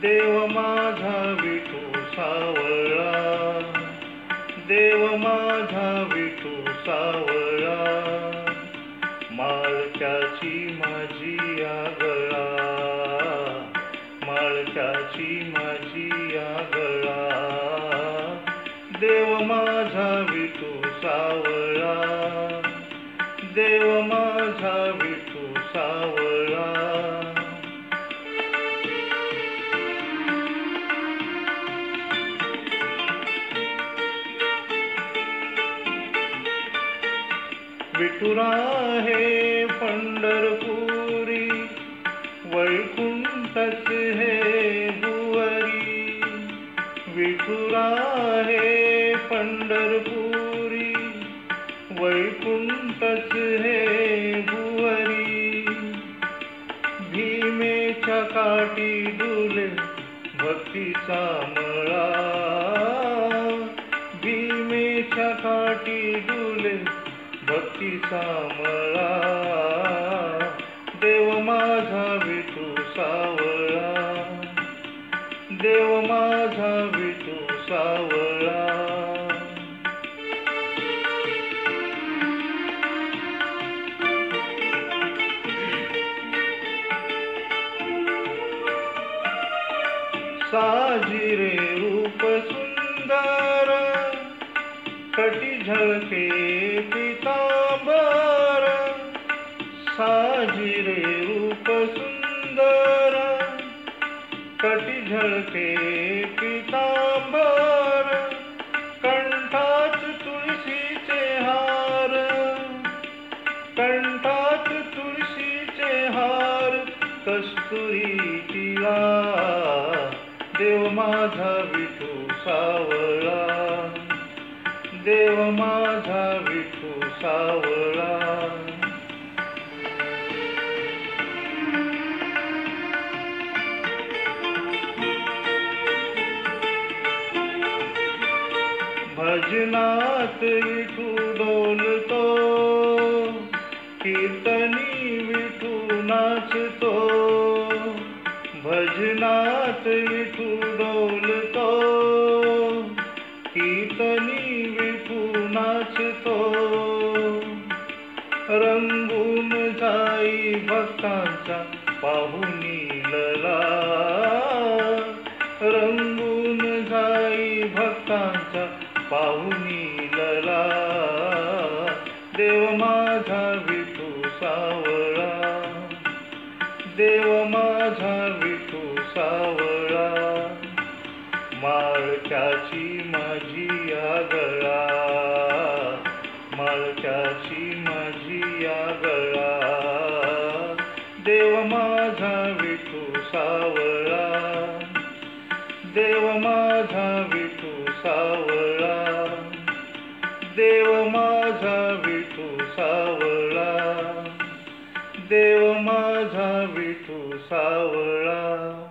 देव माझा विठू सावळा, देव माझा विठू सावळा, माळक्याची माझी आगळा, माळक्याची माझी आगळा, देव माझा विठू सावळा, देव माझा विठू सावळा. विठुरा हे पंढरपुरी, वैकुंठच हे भुवरी. विठुरा हे पंढरपुरी, वैकुंठच हे भुवरी. भीमेच्या काठी डुले भक्तीचा मळा, भीमेच्या काठी डुले भक्तीचा मळा, देव माझा विठू सावळा, देव माझा विठू सावळा. साजिरे रूप सुंदर, कटी झळके पीतांबर. साजिरे रूप सुंदर, कटी झळके पीतांबर. कंठात तुळशीचे हार, कंठात तुळशीचे हार. कस्तुरी टिळा, देव माझा विठू सावळा, देव माझा विठू सावळा. भजनात विठू डोलतो, कीर्तनी विठू नाचतो. भजनात विठू डोलतो, कीर्तनी विठू नाचतो. रंगून जाई भक्तांचा पाहुणी लला, रंगून जाई भक्तांचा पाहुणी लला, देव माझा विठू सावळा, देव माझा विठू सावळा. माळक्याची माझी आगळा, माळक्याची माझी आगळा, देव माझा विठू सावळा, देव माझा विठू सावळा, देव माझा विठू सावळा, देव माझा विठू सावळा.